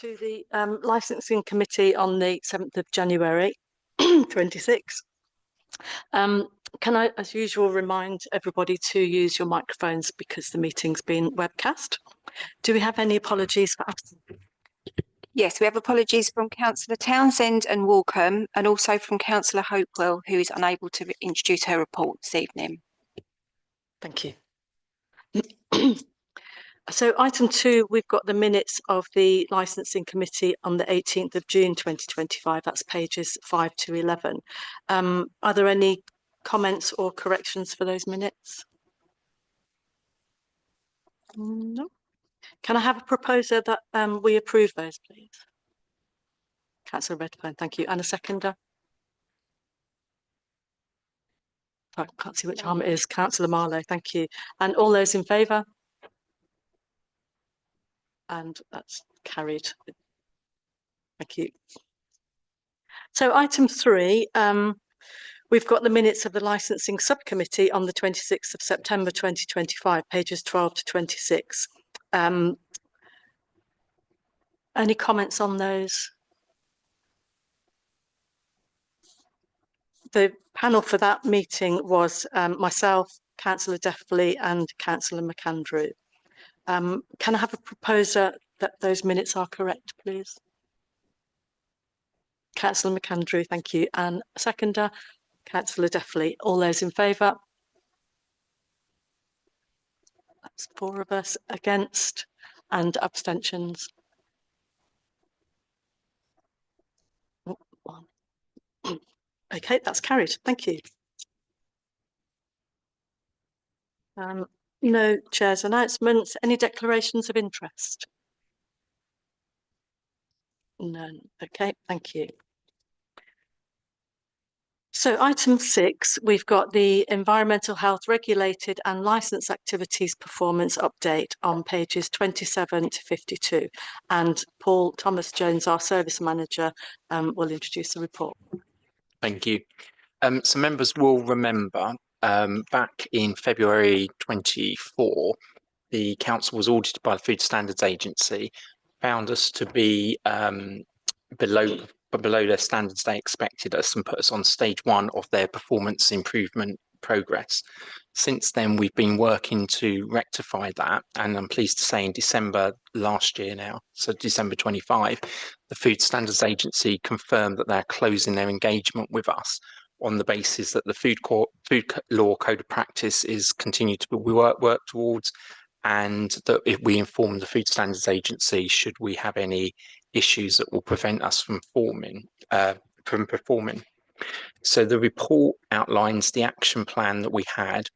to the licensing committee on the 7th of January 26. Can I, as usual, remind everybody to use your microphones because the meeting's been webcast. Do we have any apologies for absence? Yes, we have apologies from Councillor Townsend and Walkham, and also from Councillor Hopewell, who is unable to introduce her report this evening. Thank you. So item 2, we've got the minutes of the licensing committee on the 18th of June 2025. That's pages 5 to 11. Are there any comments or corrections for those minutes? No. Can I have a proposer that we approve those, please? Councillor Redfern, thank you. And a seconder? I can't see which arm it is. Councillor Marlowe, thank you. And all those in favour? And that's carried. Thank you. So item 3, we've got the minutes of the licensing subcommittee on the 26th of September 2025, pages 12 to 26. Any comments on those? The panel for that meeting was myself, Councillor Defley and Councillor McAndrew. Can I have a proposer that those minutes are correct, please? Councillor McAndrew, thank you. And seconder, Councillor Defley. All those in favour? That's 4 of us. Against and abstentions. 1. Okay, that's carried. Thank you. No chair's announcements. Any declarations of interest? None. Okay, thank you. So item 6, we've got the environmental health regulated and licensed activities performance update on pages 27 to 52. And Paul Thomas Jones, our service manager, will introduce the report. Thank you. So members will remember back in February 24, the council was audited by the Food Standards Agency, found us to be below their standards they expected us, and put us on stage 1 of their performance improvement progress. Since then, we've been working to rectify that, and I'm pleased to say in December last year now, so December 25, the Food Standards Agency confirmed that they're closing their engagement with us on the basis that the food law code of practice is continued to be work towards, and that if we inform the Food Standards Agency should we have any issues that will prevent us from performing. So the report outlines the action plan that we had.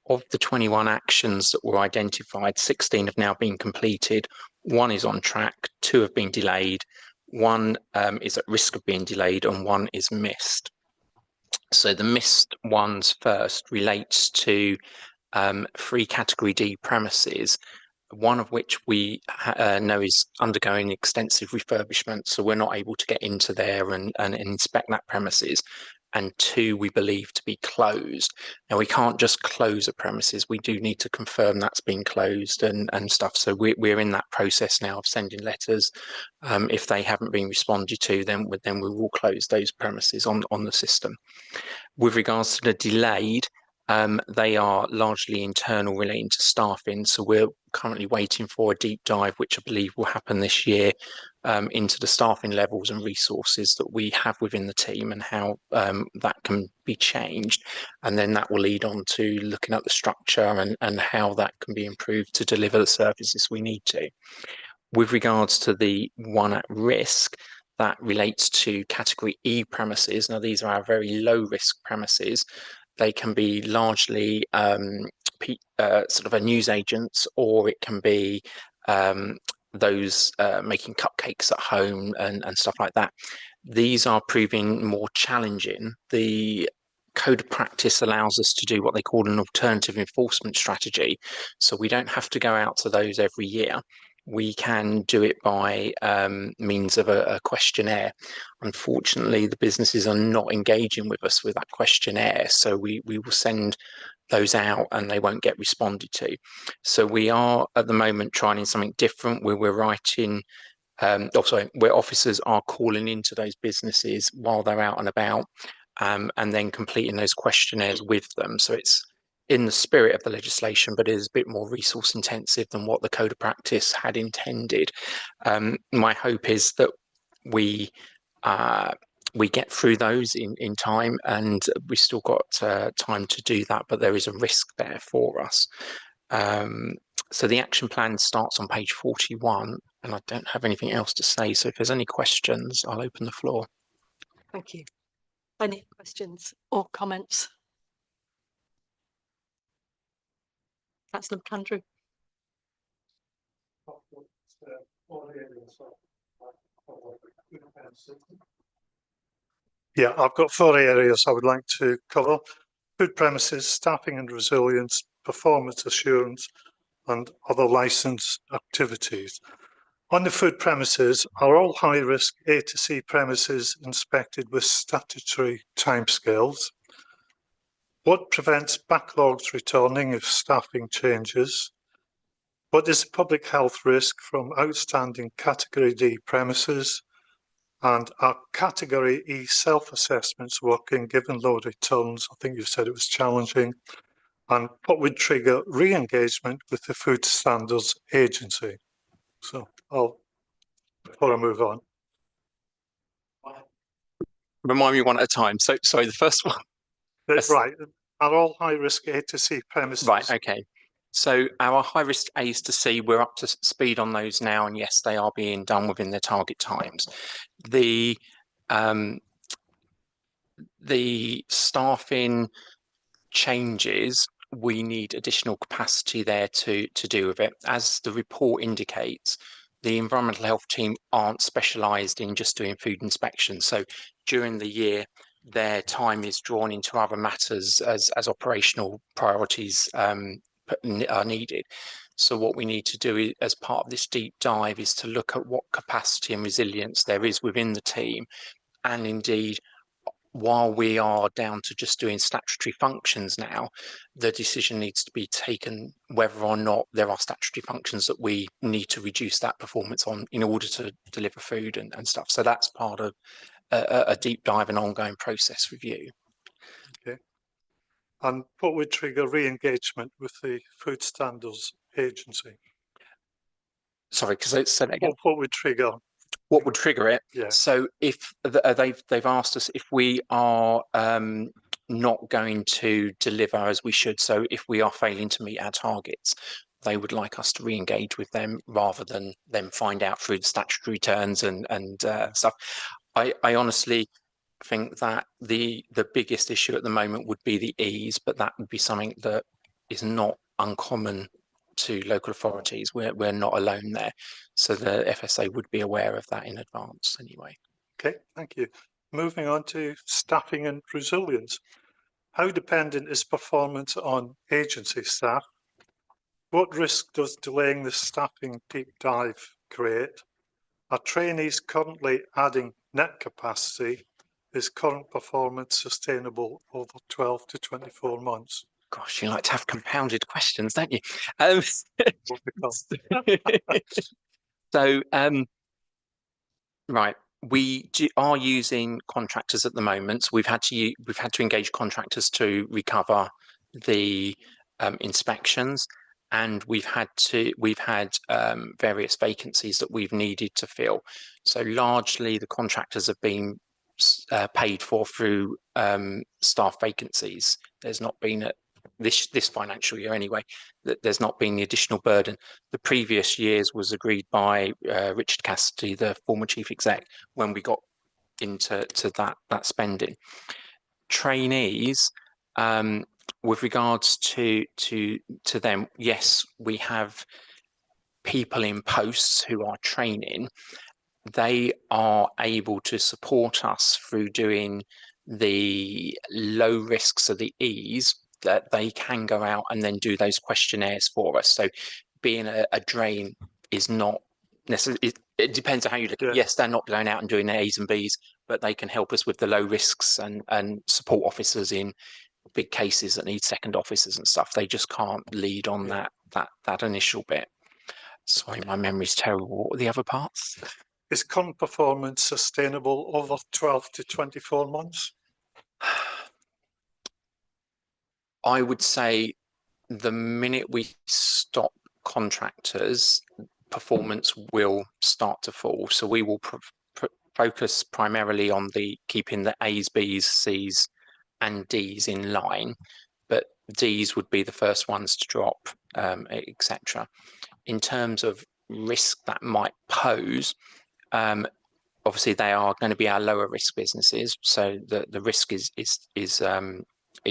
Of the 21 actions that were identified, 16 have now been completed, 1 is on track, 2 have been delayed, 1 is at risk of being delayed, and 1 is missed. So the missed ones first relates to 3 category D premises, one of which we know is undergoing extensive refurbishment, so we're not able to get into there and inspect that premises. And 2, we believe to be closed. Now, we can't just close a premises, we do need to confirm that's been closed and stuff. So we're in that process now of sending letters. If they haven't been responded to, then we will close those premises on the system. With regards to the delayed, they are largely internal relating to staffing, so we're currently waiting for a deep dive, which I believe will happen this year, into the staffing levels and resources that we have within the team and how that can be changed. And then that will lead on to looking at the structure and how that can be improved to deliver the services we need to. With regards to the one at risk, that relates to category E premises. Now, these are our very low risk premises. They can be largely sort of a newsagents, or it can be those making cupcakes at home and stuff like that. These are proving more challenging. The code of practice allows us to do what they call an alternative enforcement strategy. So we don't have to go out to those every year. We can do it by means of a questionnaire. Unfortunately, the businesses are not engaging with us with that questionnaire, so we will send those out and they won't get responded to. So we are at the moment trying something different, where we're writing where officers are calling into those businesses while they're out and about, and then completing those questionnaires with them. So it's in the spirit of the legislation, but it is a bit more resource intensive than what the Code of Practice had intended. My hope is that we get through those in time, and we still got time to do that, but there is a risk there for us. So the action plan starts on page 41, and I don't have anything else to say. So if there's any questions, I'll open the floor. Thank you. Any questions or comments? Councillor McAndrew. Yeah, I've got 4 areas I would like to cover: food premises, staffing and resilience, performance assurance, and other licensed activities. On the food premises, are all high-risk A to C premises inspected with statutory timescales? What prevents backlogs returning if staffing changes? What is the public health risk from outstanding Category D premises? And are Category E self-assessments working given low returns? I think you said it was challenging. And what would trigger re-engagement with the Food Standards Agency? So before I move on. Remind me one at a time. So sorry, the first one. Right, are all high-risk A to C premises? Right, okay. So our high-risk A's to C, we're up to speed on those now, and yes, they are being done within their target times. The staffing changes, we need additional capacity there to do with it. As the report indicates, the environmental health team aren't specialised in just doing food inspections. So during the year, their time is drawn into other matters as operational priorities are needed. So what we need to do as part of this deep dive is to look at what capacity and resilience there is within the team, and indeed, while we are down to just doing statutory functions now, the decision needs to be taken whether or not there are statutory functions that we need to reduce that performance on in order to deliver food and stuff. So that's part of a deep dive and ongoing process review. Okay. And what would trigger re-engagement with the Food Standards Agency? Sorry, because I said that again. What would trigger? What would trigger it? Yeah. So if they've asked us if we are not going to deliver as we should, so if we are failing to meet our targets, they would like us to re-engage with them rather than them find out through the statutory returns and stuff. I honestly think that the biggest issue at the moment would be the E's, but that would be something that is not uncommon to local authorities. We're not alone there. So the FSA would be aware of that in advance anyway. Okay, thank you. Moving on to staffing and resilience. How dependent is performance on agency staff? What risk does delaying the staffing deep dive create? Are trainees currently adding net capacity? Is current performance sustainable over 12 to 24 months? Gosh, you like to have compounded questions, don't you? So, right, we are using contractors at the moment. So we've had to engage contractors to recover the inspections, and we've had various vacancies that we've needed to fill. So largely, the contractors have been paid for through staff vacancies. There's not been this financial year anyway, that there's not been the additional burden. The previous years was agreed by Richard Cassidy, the former chief exec, when we got into that spending. Trainees, with regards to them, yes, we have people in posts who are training. They are able to support us through doing the low risks of the E's, that they can go out and then do those questionnaires for us. So being a drain is not necessarily, it depends on how you look at it. Yes, they're not going out and doing their A's and B's, but they can help us with the low risks and support officers in big cases that need second officers and stuff. They just can't lead on that initial bit. Sorry, my memory's terrible. What were the other parts? Is current performance sustainable over 12 to 24 months? I would say the minute we stop contractors, performance will start to fall. So we will focus primarily on keeping the A's, B's, C's and D's in line, but D's would be the first ones to drop, etc. In terms of risk that might pose, obviously they are going to be our lower risk businesses, so the risk is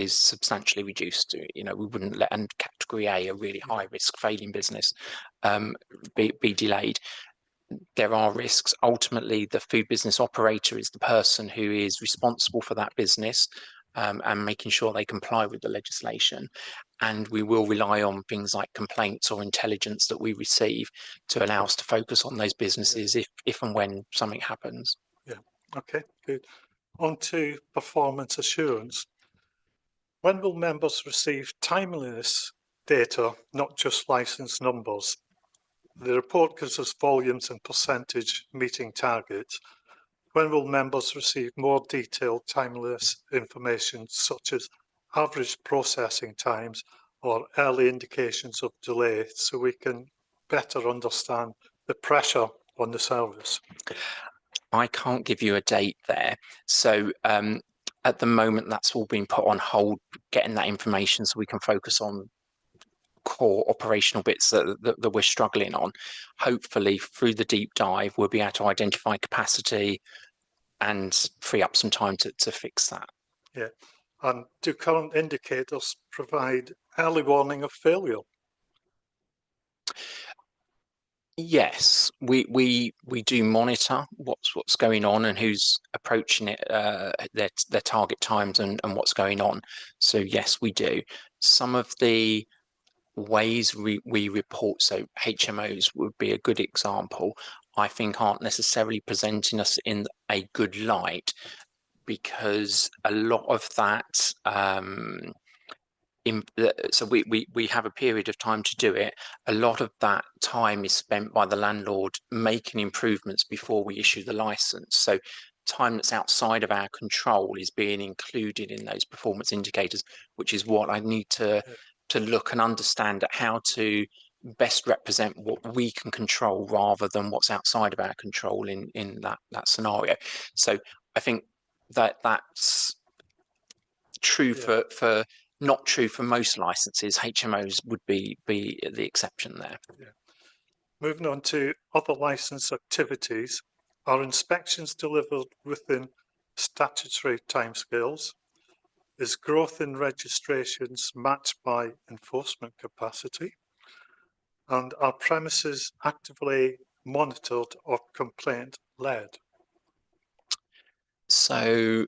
substantially reduced. You know, we wouldn't let category A, a really high risk failing business, be delayed. There are risks. Ultimately, the food business operator is the person who is responsible for that business, and making sure they comply with the legislation. And we will rely on things like complaints or intelligence that we receive to allow us to focus on those businesses if and when something happens. Yeah, okay, good. On to performance assurance. When will members receive timeliness data, not just license numbers? The report gives us volumes and percentage meeting targets. When will members receive more detailed timeliness information, such as average processing times or early indications of delay, so we can better understand the pressure on the service? I can't give you a date there. So at the moment, that's all been put on hold, getting that information so we can focus on core operational bits that we're struggling on. Hopefully, through the deep dive, we'll be able to identify capacity and free up some time to fix that. Yeah. And do current indicators provide early warning of failure? Yes, we do monitor what's going on and who's approaching it, their target times and what's going on. So yes, we do. Some of the ways we report, so HMOs would be a good example, I think aren't necessarily presenting us in a good light, because a lot of that so we have a period of time to do it. A lot of that time is spent by the landlord making improvements before we issue the license. So time that's outside of our control is being included in those performance indicators, which is what I need to look and understand at how to best represent what we can control rather than what's outside of our control in that scenario. So I think that's true for not true for most licenses. HMOs would be the exception there. Yeah. Moving on to other license activities, are inspections delivered within statutory timescales? Is growth in registrations matched by enforcement capacity? And are premises actively monitored or complaint led? So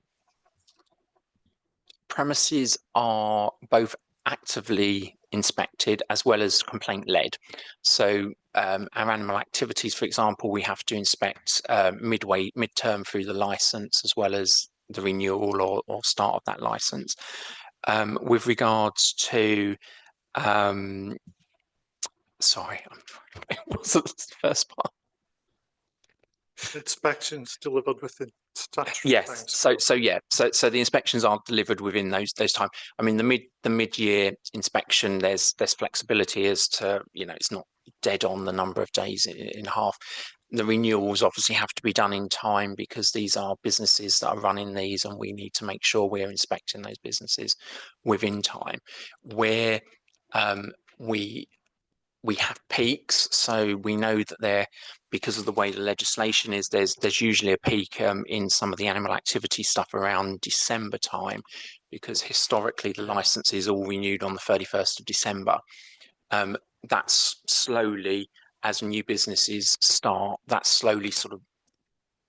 premises are both actively inspected as well as complaint led. So our animal activities, for example, we have to inspect midterm through the license as well as the renewal or start of that license. With regards to sorry, what's the first part? Inspections delivered within statutory Yes. timescales. So the inspections are delivered within those time. I mean, the mid-year inspection, there's flexibility as to, you know, it's not dead on the number of days in half. The renewals obviously have to be done in time because these are businesses that are running these, and we need to make sure we're inspecting those businesses within time. Where we have peaks, so we know that there, because of the way the legislation is, there's usually a peak in some of the animal activity stuff around December time, because historically the license is all renewed on the 31st of December. That's slowly, as new businesses start, that's slowly sort of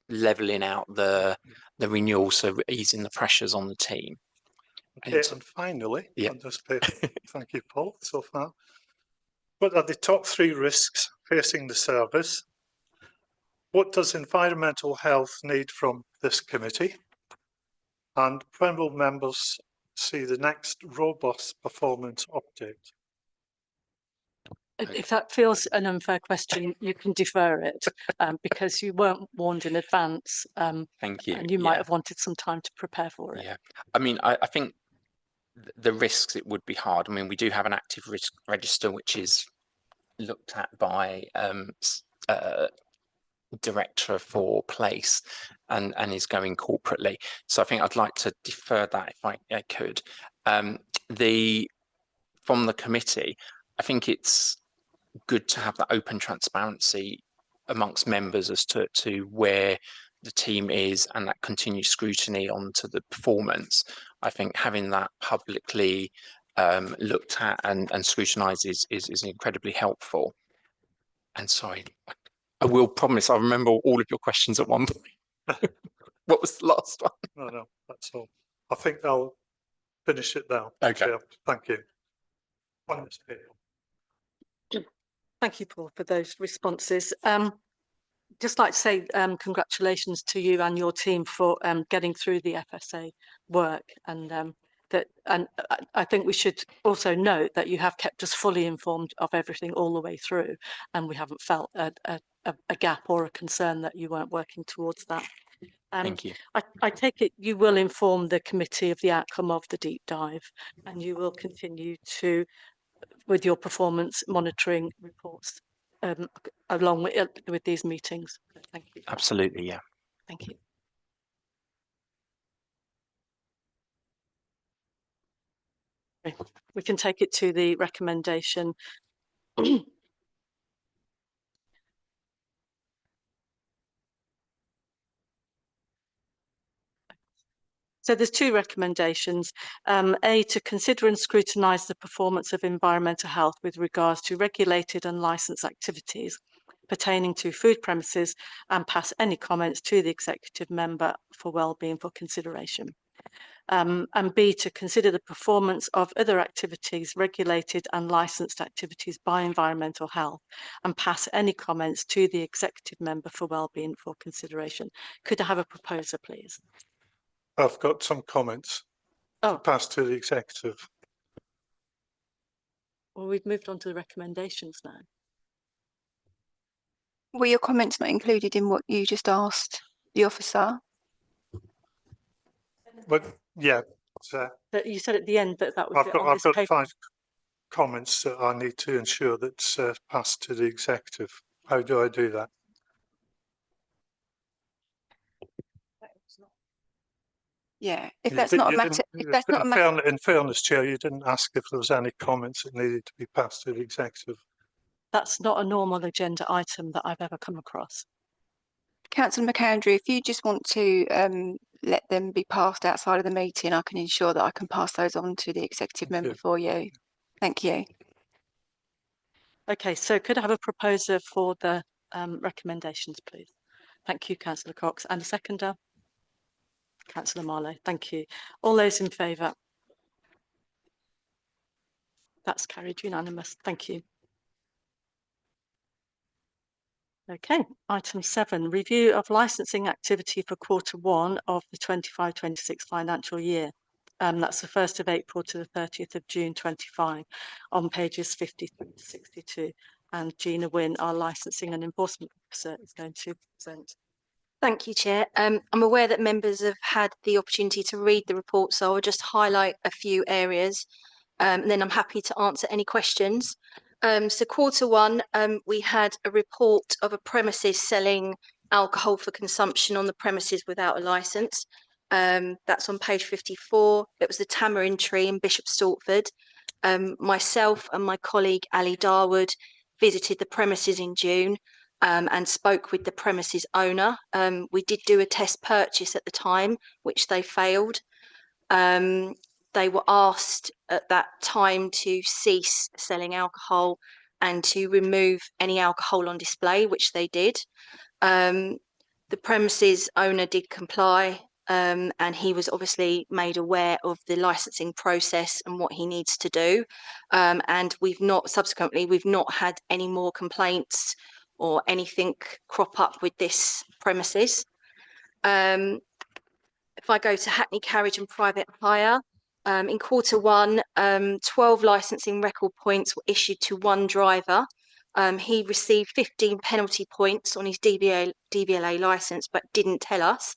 leveling out the renewal, so easing the pressures on the team. Okay, and finally, yeah. on this paper, thank you, Paul, so far. What are the top 3 risks facing the service? What does environmental health need from this committee? And when will members see the next robust performance update? If that feels an unfair question, you can defer it because you weren't warned in advance. Thank you. And you might have wanted some time to prepare for it. Yeah. I mean, I think the risks, it would be hard. I mean, we do have an active risk register, which is looked at by director for place and is going corporately. So I think I'd like to defer that if I could. From the committee, I think it's good to have that open transparency amongst members as to where the team is and that continued scrutiny onto the performance. I think having that publicly looked at and scrutinised is incredibly helpful. And sorry, I will promise I'll remember all of your questions at one point. What was the last one? No, that's all. I think I'll finish it now. Okay. Chair. Thank you. On this bill. Thank you, Paul, for those responses. Just like to say congratulations to you and your team for getting through the FSA work, and I think we should also note that you have kept us fully informed of everything all the way through, and we haven't felt a gap or a concern that you weren't working towards that. Thank you. I take it you will inform the committee of the outcome of the deep dive, and you will continue to with your performance monitoring reports along with these meetings. Thank you. Absolutely, yeah. Thank you. Okay. We can take it to the recommendation. So there's two recommendations. A, to consider and scrutinise the performance of environmental health with regards to regulated and licensed activities pertaining to food premises and pass any comments to the executive member for wellbeing for consideration. And B, to consider the performance of other activities, regulated and licensed activities by environmental health and pass any comments to the executive member for wellbeing for consideration. Could I have a proposer, please? I've got some comments to pass to the executive. Well, we've moved on to the recommendations now. Were your comments not included in what you just asked the officer? But yeah, But you said at the end that was I've got paper. 5 comments that I need to ensure that's passed to the executive. How do I do that? Yeah, if that's not a matter, if that's not a matter, In fairness, Chair, you didn't ask if there was any comments that needed to be passed to the executive. That's not a normal agenda item that I've ever come across. Councillor McAndrew, if you just want to let them be passed outside of the meeting, I can ensure that I can pass those on to the executive member for you. Thank you. Okay, so could I have a proposer for the recommendations, please? Thank you, Councillor Cox. And a seconder? Councillor Marlowe. Thank you. All those in favour? That's carried unanimous. Thank you. Okay, item 7, review of licensing activity for Q1 of the 25-26 financial year. That's the 1st of April to the 30th of June 25 on pages 53 to 62. And Gina Wynne, our licensing and enforcement officer, is going to present. Thank you, Chair. I'm aware that members have had the opportunity to read the report, so I'll just highlight a few areas, and then I'm happy to answer any questions. So Q1, we had a report of a premises selling alcohol for consumption on the premises without a licence. That's on page 54. It was the Tamarind Tree in Bishop Stortford. Myself and my colleague Ali Darwood visited the premises in June and spoke with the premises owner. We did do a test purchase at the time, which they failed. They were asked at that time to cease selling alcohol and to remove any alcohol on display, which they did. The premises owner did comply, and he was obviously made aware of the licensing process and what he needs to do. And we've not had any more complaints or anything crop up with this premises. If I go to Hackney Carriage and Private Hire, In Q1, 12 licensing record points were issued to one driver. He received 15 penalty points on his DVLA license, but didn't tell us.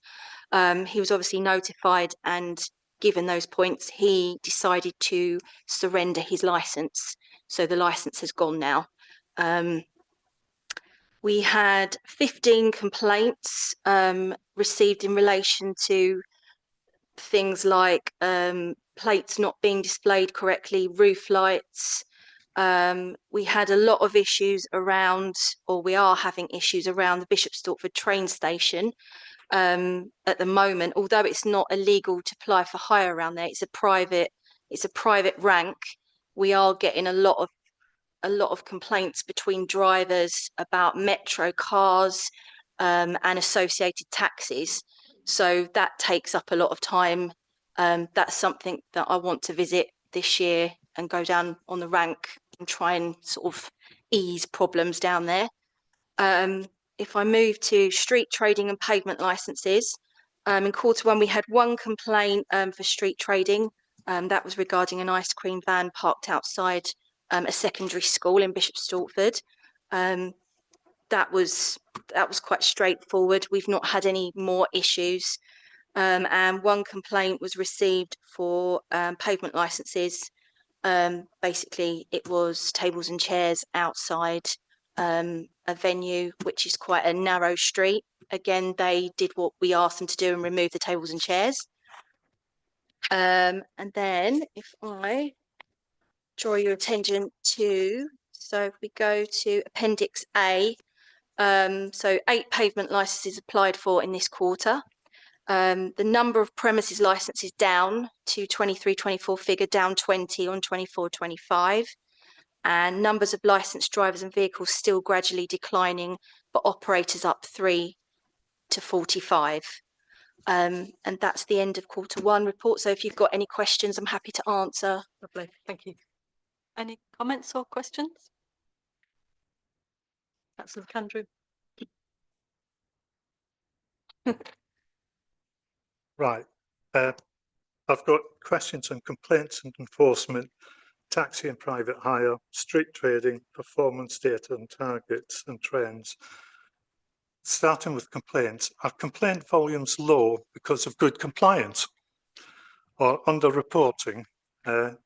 He was obviously notified, and given those points, he decided to surrender his license. So the license has gone now. We had 15 complaints received in relation to things like plates not being displayed correctly, roof lights. We had a lot of issues around, or we are having issues around the Bishop Stortford train station at the moment. Although it's not illegal to apply for hire around there, it's a private rank. We are getting a lot of complaints between drivers about metro cars and associated taxis. So that takes up a lot of time. That's something that I want to visit this year and go down on the rank and try and sort of ease problems down there. If I move to street trading and pavement licenses, in Q1 we had one complaint for street trading. That was regarding an ice cream van parked outside a secondary school in Bishop Stortford. That was quite straightforward. We've not had any more issues. And one complaint was received for pavement licenses. Basically, it was tables and chairs outside a venue, which is quite a narrow street. Again, they did what we asked them to do and remove the tables and chairs. And then if I draw your attention to, so if we go to Appendix A, so 8 pavement licenses applied for in this quarter. The number of premises licenses down to 23-24 figure, down 20 on 24-25. And numbers of licensed drivers and vehicles still gradually declining, but operators up 3 to 45. And that's the end of Q1 report. So if you've got any questions, I'm happy to answer. Lovely, thank you. Any comments or questions? Councillor McAndrew. Right. I've got questions on complaints and enforcement, taxi and private hire, street trading, performance data and targets and trends. Starting with complaints, are complaint volumes low because of good compliance or under-reporting? I'm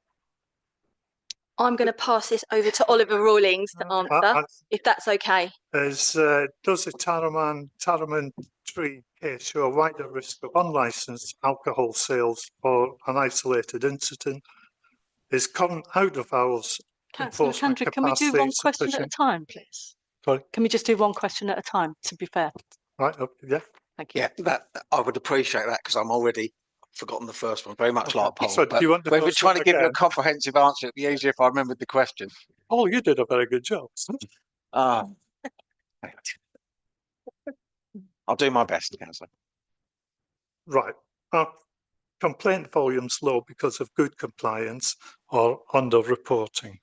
going to pass this over to Oliver Rawlings to answer, if that's okay. Does the Tarraman Tree case show a wider risk of unlicensed alcohol sales or an isolated incident? Is current out of hours Councillor enforcement McAndrew, can we do capacity one question at a sufficient? time, please? Sorry? Can we just do one question at a time, to be fair? Right, okay, yeah. Thank you. Yeah, that I would appreciate that because I'm already forgotten the first one, very much Okay. like Paul. So do you want the we've been first trying one to give you a again? comprehensive answer. It'd be easier if I remembered the question. Oh, you did a very good job. Ah, I'll do my best, Councillor. Right. Are complaint volumes low because of good compliance or under-reporting?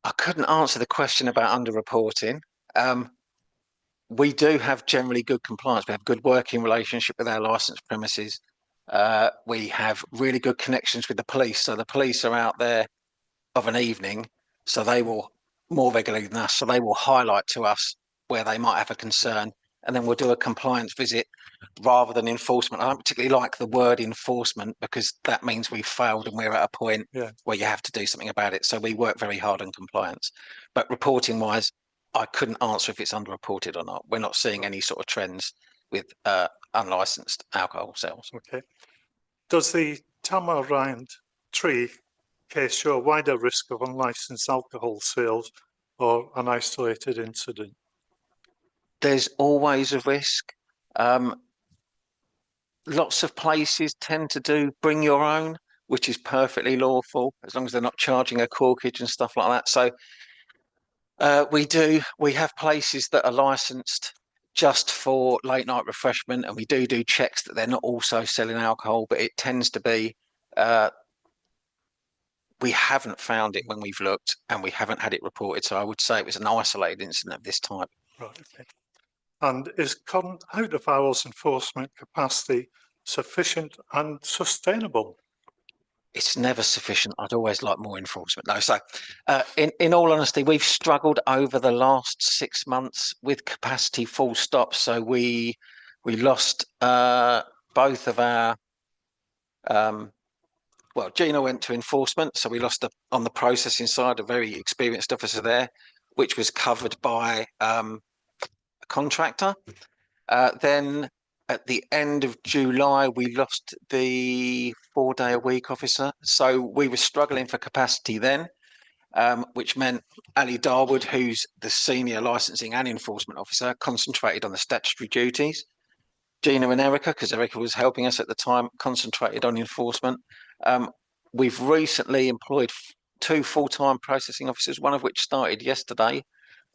I couldn't answer the question about underreporting. We do have generally good compliance. We have good working relationship with our licensed premises. We have really good connections with the police. So the police are out there of an evening, so they will more regularly than us. So they will highlight to us where they might have a concern, and then we'll do a compliance visit rather than enforcement. I don't particularly like the word enforcement because that means we've failed and we're at a point where you have to do something about it. So we work very hard on compliance. But reporting wise, I couldn't answer if it's underreported or not. We're not seeing any sort of trends with unlicensed alcohol sales. Okay. Does the Tamarind Tree case show a wider risk of unlicensed alcohol sales or an isolated incident? There's always a risk. Lots of places tend to do bring your own, which is perfectly lawful as long as they're not charging a corkage and stuff like that. So we have places that are licensed just for late night refreshment, and we do checks that they're not also selling alcohol, but it tends to be we haven't found it when we've looked, and we haven't had it reported. So I would say it was an isolated incident of this type. Right, okay. And is current out of hours enforcement capacity sufficient and sustainable? It's never sufficient. I'd always like more enforcement. No, so in all honesty, we've struggled over the last 6 months with capacity full stop. So we lost both of our well, Gina went to enforcement, so we lost on the processing side a very experienced officer there, which was covered by a contractor. Then at the end of July, we lost the 4-day-a-week officer. So we were struggling for capacity then, which meant Ali Darwood, who's the senior licensing and enforcement officer, concentrated on the statutory duties. Gina and Erica, because Erica was helping us at the time, concentrated on enforcement. We've recently employed 2 full-time processing officers, one of which started yesterday.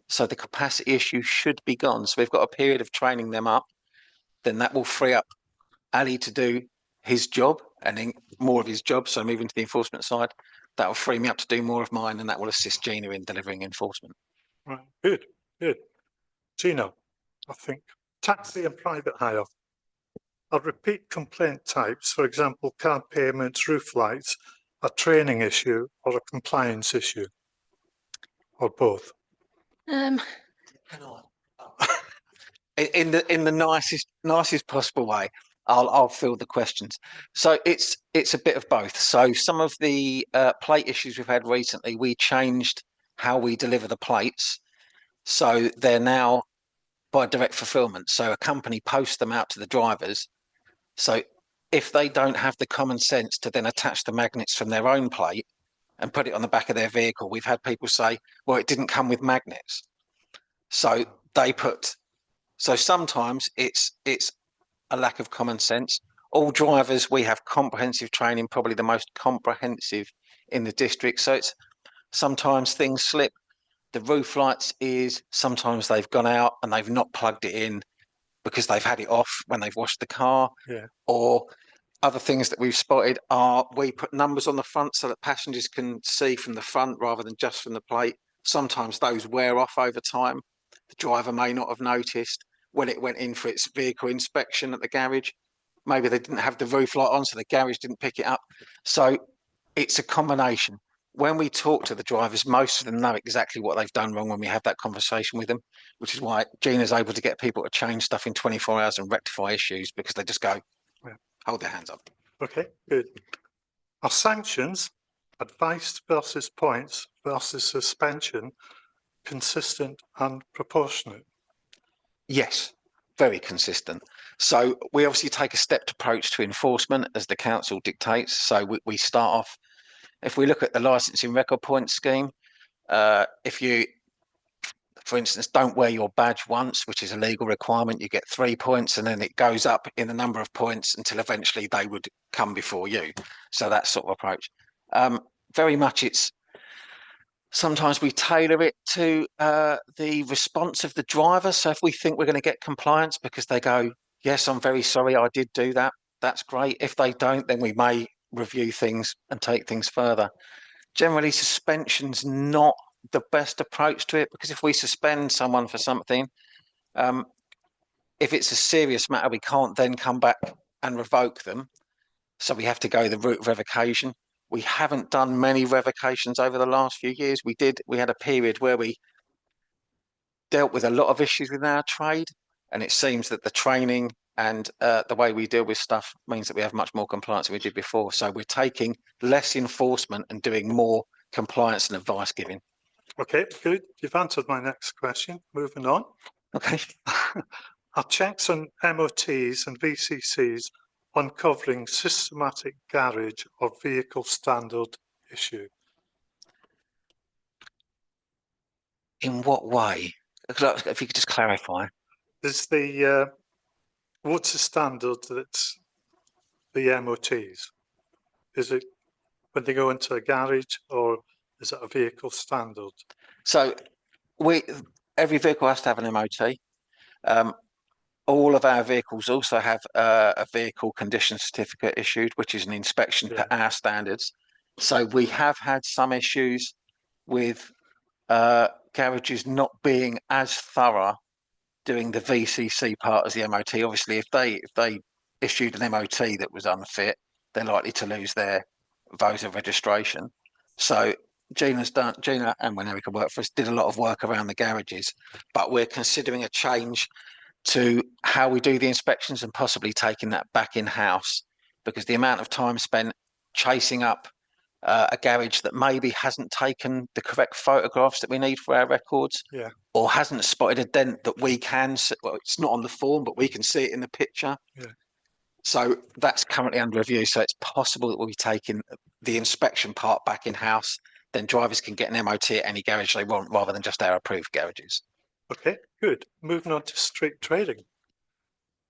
So the capacity issue should be gone. So we've got a period of training them up. Then that will free up Ali to do his job and then more of his job. So moving to the enforcement side, that will free me up to do more of mine, and that will assist Gina in delivering enforcement. Right, good, good. Gina, I think taxi and private hire. Are repeat complaint types, for example, card payments, roof lights, a training issue or a compliance issue, or both? In the nicest possible way, I'll fill the questions. So it's a bit of both. So some of the plate issues we've had recently, we changed how we deliver the plates. So they're now by direct fulfillment. So a company posts them out to the drivers. So if they don't have the common sense to then attach the magnets from their own plate and put it on the back of their vehicle, we've had people say, well, it didn't come with magnets. So they put, so sometimes it's a lack of common sense. All drivers, we have comprehensive training, probably the most comprehensive in the district. So it's sometimes things slip. The roof lights is sometimes they've gone out and they've not plugged it in because they've had it off when they've washed the car. Yeah. Or other things that we've spotted are we put numbers on the front so that passengers can see from the front rather than just from the plate. Sometimes those wear off over time. The driver may not have noticed when it went in for its vehicle inspection at the garage. Maybe they didn't have the roof light on, so the garage didn't pick it up. So it's a combination. When we talk to the drivers, most of them know exactly what they've done wrong when we have that conversation with them, which is why Gina's able to get people to change stuff in 24 hours and rectify issues, because they just go, Yeah. hold their hands up. Okay, good. Are sanctions, advice versus points versus suspension, consistent and proportionate? Yes, very consistent. So we obviously take a stepped approach to enforcement as the council dictates. So we start off, if we look at the licensing record point scheme, if you, for instance, don't wear your badge once, which is a legal requirement, you get 3 points, and then it goes up in the number of points until eventually they would come before you. So that sort of approach. Very much it's, sometimes we tailor it to the response of the driver. So if we think we're going to get compliance because they go, yes, I'm very sorry, I did do that, that's great. If they don't, then we may review things and take things further. Generally, suspension's not the best approach to it, because if we suspend someone for something, if it's a serious matter, we can't then come back and revoke them. So we have to go the route of revocation. We haven't done many revocations over the last few years. We had a period where we dealt with a lot of issues with our trade, and it seems that the training and the way we deal with stuff means that we have much more compliance than we did before. So we're taking less enforcement and doing more compliance and advice giving. Okay, good. You've answered my next question. Moving on. Okay. Are checks on MOTs and VCCs uncovering systematic garage or vehicle standard issue? In what way? If you could just clarify. Is the what's the standard that's the MOTs? Is it when they go into a garage, or is it a vehicle standard? So every vehicle has to have an MOT. All of our vehicles also have a vehicle condition certificate issued, which is an inspection to our standards. So we have had some issues with garages not being as thorough doing the VCC part as the MOT. Obviously, if they issued an MOT that was unfit, they're likely to lose their voter registration. So Gina and when Erica worked for us, did a lot of work around the garages, but we're considering a change to how we do the inspections and possibly taking that back in-house, because the amount of time spent chasing up a garage that maybe hasn't taken the correct photographs that we need for our records, or hasn't spotted a dent that we can see. Well, it's not on the form, but we can see it in the picture. So that's currently under review. So it's possible that we'll be taking the inspection part back in-house. Then drivers can get an MOT at any garage they want, rather than just our approved garages. Okay, good. Moving on to street trading.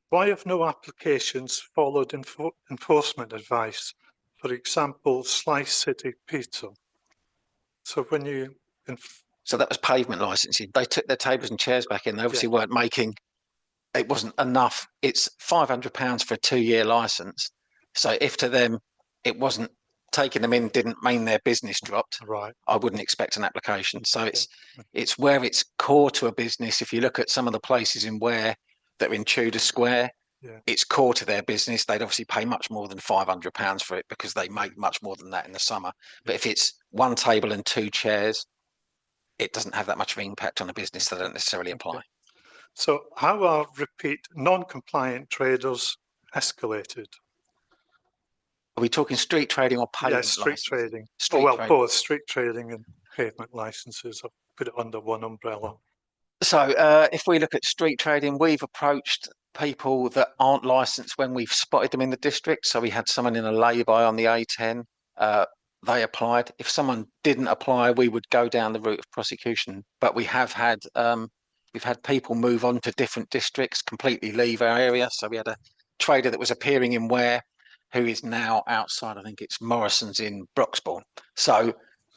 Why have no applications followed enforcement advice? For example, Slice City Pizza. So when you... So that was pavement licensing. They took their tables and chairs back in. They obviously weren't making, it wasn't enough. It's £500 for a 2-year license. So if to them it wasn't, taking them in didn't mean their business dropped, right, I wouldn't expect an application. So it's where it's core to a business. If you look at some of the places in Ware that are in Tudor Square, it's core to their business. They'd obviously pay much more than £500 for it, because they make much more than that in the summer. But if it's 1 table and 2 chairs, it doesn't have that much of an impact on the business, so they don't necessarily apply. So how are repeat non-compliant traders escalated? Are we talking street trading or pavement street license? trading. Street Well, trading. both street trading and pavement licenses. I've put it under one umbrella. So if we look at street trading, we've approached people that aren't licensed when we've spotted them in the district. So we had someone in a lay-by on the A10. They applied. If someone didn't apply, we would go down the route of prosecution. But we have had we've had people move on to different districts, completely leave our area. So we had a trader that was appearing in Ware, who is now outside. I think it's Morrison's in Broxbourne. So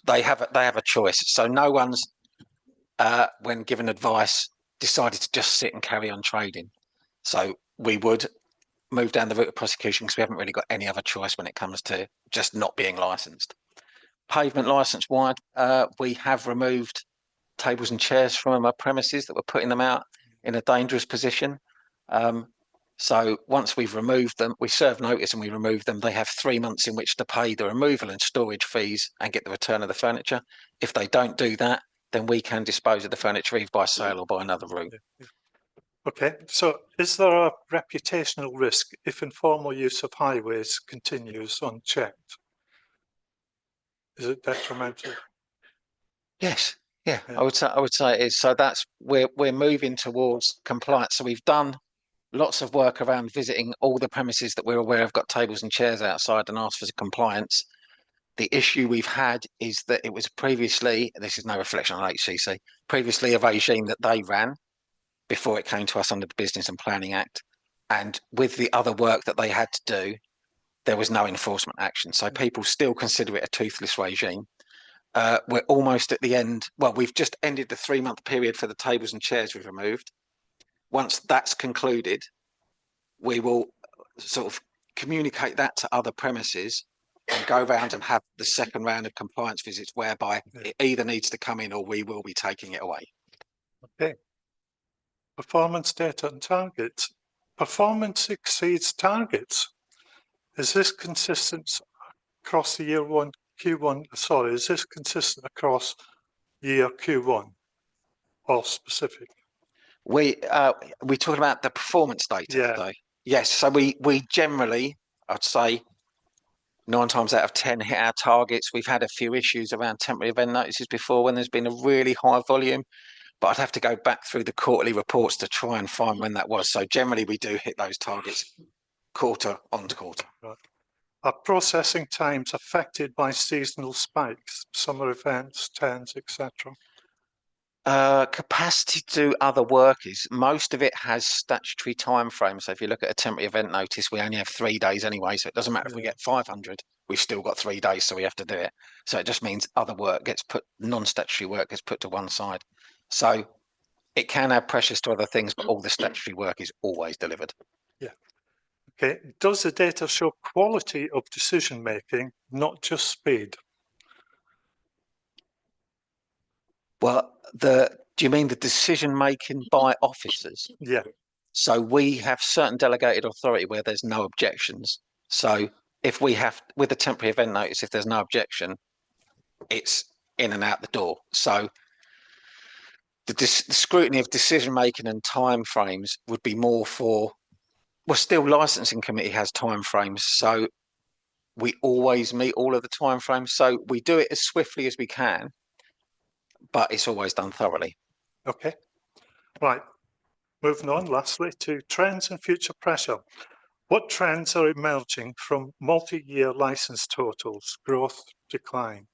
they have a choice. So no one's when given advice decided to just sit and carry on trading. So we would move down the route of prosecution, because we haven't really got any other choice when it comes to just not being licensed. Pavement license wide, we have removed tables and chairs from our premises that were putting them out in a dangerous position. So once we've removed them, we serve notice and we remove them. They have 3 months in which to pay the removal and storage fees and get the return of the furniture. If they don't do that, then we can dispose of the furniture either by sale or by another route. Okay, so is there a reputational risk if informal use of highways continues unchecked? Is it detrimental? Yes, I would say it is. So that's we're moving towards compliance. So we've done lots of work around visiting all the premises that we're aware have got tables and chairs outside and asked for compliance. The issue we've had is that it was previously, this is no reflection on HCC, previously a regime that they ran before it came to us under the Business and Planning Act. And with the other work that they had to do, there was no enforcement action. So people still consider it a toothless regime. We're almost at the end. Well, we've just ended the 3-month period for the tables and chairs we've removed. Once that's concluded, we will sort of communicate that to other premises and go around and have the second round of compliance visits, whereby it either needs to come in or we will be taking it away. Okay. Performance data and targets. Performance exceeds targets. Is this consistent across the year one Q1? Sorry, is this consistent across year Q1 or specific? We talking about the performance data though. Yes. So we generally, I'd say 9 times out of 10 hit our targets. We've had a few issues around temporary event notices before when there's been a really high volume, but I'd have to go back through the quarterly reports to try and find when that was. So generally we do hit those targets quarter on quarter. Right. Are processing times affected by seasonal spikes, summer events, tents, etc.? Capacity to do other work is, most of it has statutory time frames. So if you look at a temporary event notice, we only have 3 days anyway. So it doesn't matter if we get 500, we've still got 3 days. So we have to do it. So it just means other work gets put, non-statutory work gets put to one side. So it can add pressures to other things, but all the statutory work is always delivered. Yeah. Okay. Does the data show quality of decision making, not just speed? Well, do you mean the decision making by officers? Yeah. So we have certain delegated authority where there's no objections. So if we have, with a temporary event notice, if there's no objection, it's in and out the door. So the scrutiny of decision making and timeframes would be more for, well, still licensing committee has timeframes. So we always meet all of the timeframes. So we do it as swiftly as we can, but it's always done thoroughly. Okay. Right. Moving on, lastly, to trends and future pressure. What trends are emerging from multi-year license totals, growth, decline?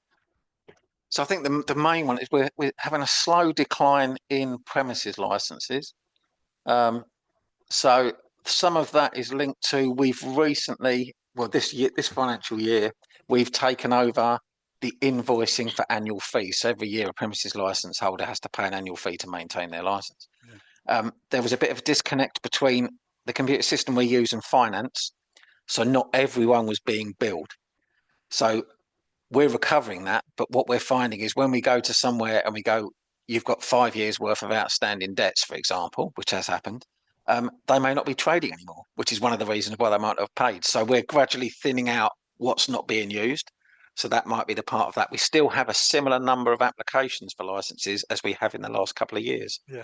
So I think the main one is we're having a slow decline in premises licenses. So some of that is linked to we've recently, well, this financial year, we've taken over the invoicing for annual fees. So every year a premises license holder has to pay an annual fee to maintain their license. There was a bit of a disconnect between the computer system we use and finance. So not everyone was being billed. So we're recovering that. But what we're finding is when we go to somewhere and we go, you've got 5 years worth of outstanding debts, for example, which has happened, they may not be trading anymore, which is one of the reasons why they might have paid. So we're gradually thinning out what's not being used. So that might be the part of that. We still have a similar number of applications for licenses as we have in the last couple of years. Yeah.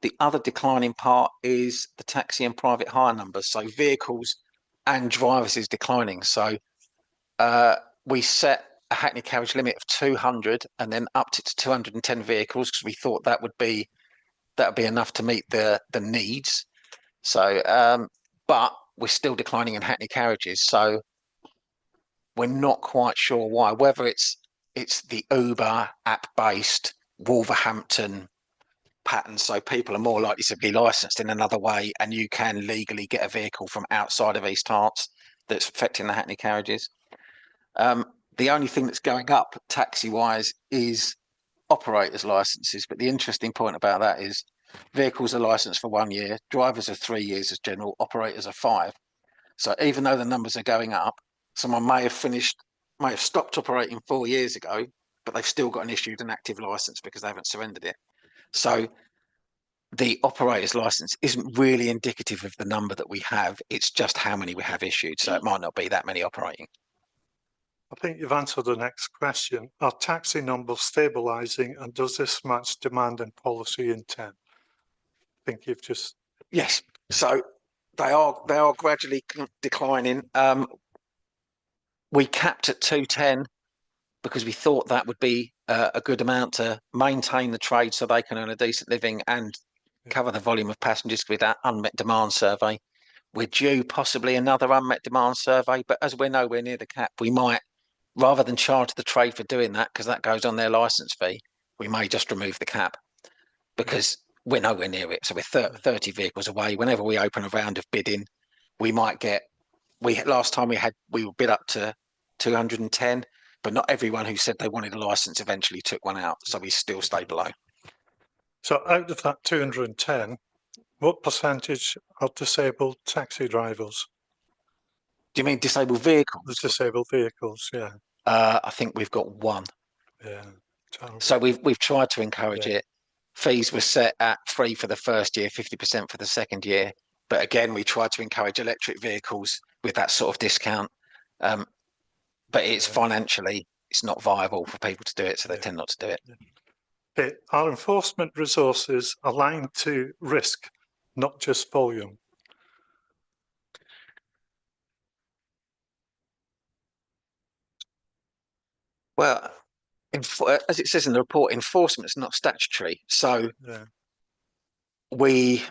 The other declining part is the taxi and private hire numbers. So vehicles and drivers is declining. So we set a Hackney carriage limit of 200 and then upped it to 210 vehicles because we thought that would be enough to meet the needs. So, but we're still declining in Hackney carriages. So we're not quite sure why. Whether it's the Uber app-based Wolverhampton pattern, so people are more likely to be licensed in another way, and you can legally get a vehicle from outside of East Herts that's affecting the Hackney carriages. The only thing that's going up taxi-wise is operators' licenses. But the interesting point about that is vehicles are licensed for 1 year, drivers are 3 years as general, operators are 5. So even though the numbers are going up, someone may have stopped operating 4 years ago, but they've still got issued an active license because they haven't surrendered it. So the operator's license isn't really indicative of the number that we have. It's just how many we have issued. So it might not be that many operating. I think you've answered the next question. Are taxi numbers stabilising, and does this match demand and policy intent? I think you've just... Yes. So they are gradually declining. We capped at 210 because we thought that would be a good amount to maintain the trade so they can earn a decent living and cover the volume of passengers with that unmet demand survey. We're due possibly another unmet demand survey, but as we're nowhere near the cap, we might, rather than charge the trade for doing that, because that goes on their license fee, we may just remove the cap because we're nowhere near it. So we're 30 vehicles away. Whenever we open a round of bidding, we might get, last time we were bid up to 210, but not everyone who said they wanted a license eventually took one out. So we still stay below. So out of that 210, what percentage are disabled taxi drivers? Do you mean disabled vehicles? The disabled vehicles, yeah. I think we've got one. Yeah. Terrible. So we've tried to encourage it. Fees were set at free for the first year, 50% for the second year. But again, we tried to encourage electric vehicles with that sort of discount. But it's financially, it's not viable for people to do it, so they tend not to do it. Okay. Are enforcement resources aligned to risk, not just volume? Well, as it says in the report, enforcement is not statutory. So we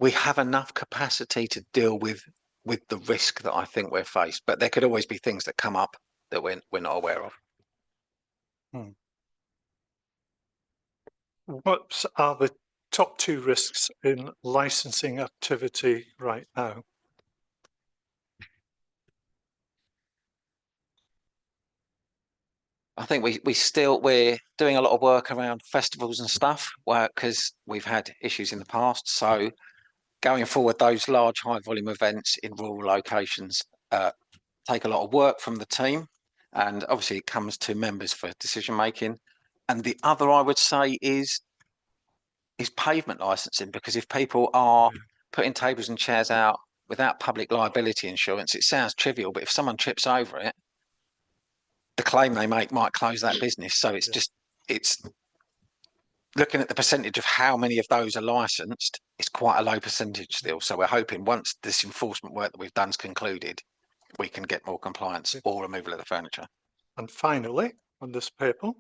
have enough capacity to deal with the risk that I think we're faced. But there could always be things that come up that we're not aware of. What are the top 2 risks in licensing activity right now? I think we're doing a lot of work around festivals and stuff, because we've had issues in the past. So going forward, those large high volume events in rural locations take a lot of work from the team, and obviously it comes to members for decision making. And the other I would say is is pavement licensing, because if people are putting tables and chairs out without public liability insurance, it sounds trivial, but if someone trips over it, the claim they make might close that business. So it's just, it's looking at the percentage of how many of those are licensed, it's quite a low percentage still. So we're hoping once this enforcement work that we've done is concluded, we can get more compliance or removal of the furniture. And finally, on this paper,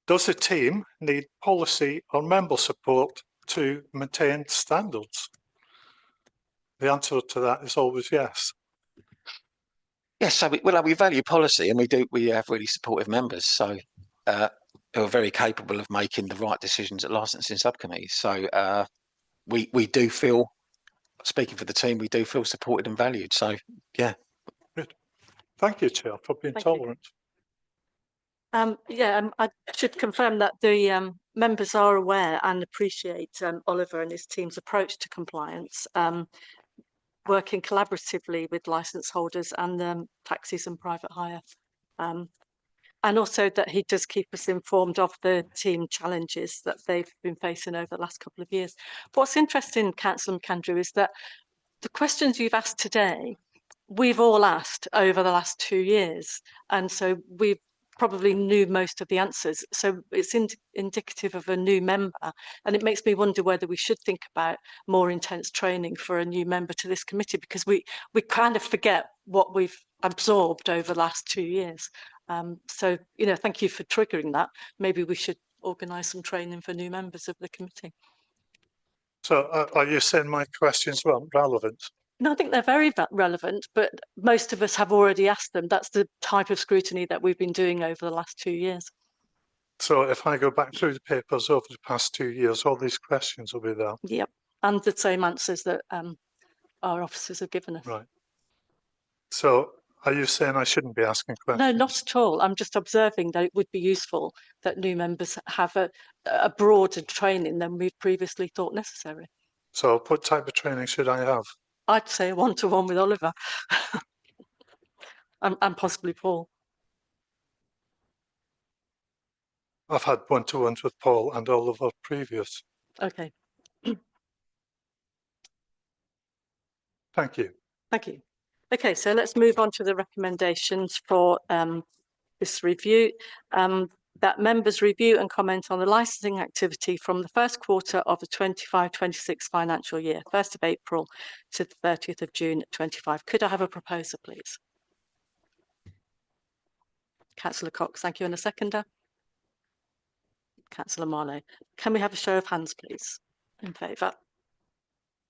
does the team need policy or member support to maintain standards? The answer to that is always yes. Yes, so we value policy, and we have really supportive members. So who are very capable of making the right decisions at licensing subcommittees. So we do feel, speaking for the team, we do feel supported and valued. So yeah. Good. Thank you, Chair, for being tolerant. I should confirm that the members are aware and appreciate Oliver and his team's approach to compliance, working collaboratively with licence holders and taxis and private hire. And also that he does keep us informed of the team challenges that they've been facing over the last couple of years. But what's interesting, Councillor McAndrew, is that the questions you've asked today, we've all asked over the last 2 years. And so we probably knew most of the answers. So it's indicative of a new member. And it makes me wonder whether we should think about more intense training for a new member to this committee, because we kind of forget what we've absorbed over the last 2 years. So, thank you for triggering that. Maybe we should organise some training for new members of the committee. So are you saying my questions weren't relevant? No, I think they're very relevant, but most of us have already asked them. That's the type of scrutiny that we've been doing over the last 2 years. So if I go back through the papers over the past 2 years, all these questions will be there. Yep, and the same answers that our officers have given us. Right. So are you saying I shouldn't be asking questions? No, not at all. I'm just observing that it would be useful that new members have a broader training than we've previously thought necessary. So what type of training should I have? I'd say a one-to-one with Oliver and possibly Paul. I've had one-to-ones with Paul and Oliver previous. Okay. Thank you. Thank you. Okay, so let's move on to the recommendations for this review. That members review and comment on the licensing activity from the first quarter of the 25-26 financial year, 1st of April to the 30th of June 25. Could I have a proposer, please? Councillor Cox, thank you. And a seconder? Councillor Marlowe. Can we have a show of hands, please, in favour?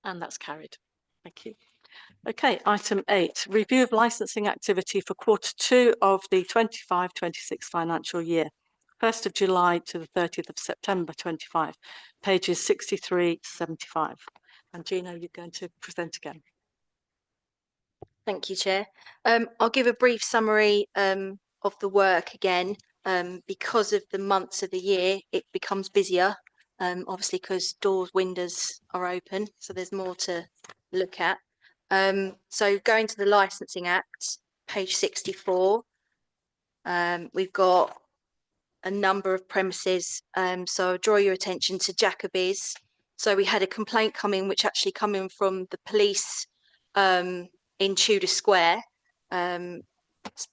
And that's carried. Thank you. Okay, item 8, review of licensing activity for quarter 2 of the 25-26 financial year, 1st of July to the 30th of September 25, pages 63 to 75. And Gina, you're going to present again. Thank you, Chair. I'll give a brief summary of the work again. Because of the months of the year, it becomes busier, obviously because doors, windows are open, so there's more to look at. So going to the Licensing Act, page 64, we've got a number of premises. So I'll draw your attention to Jacoby's. So we had a complaint coming, which actually coming from the police in Tudor Square.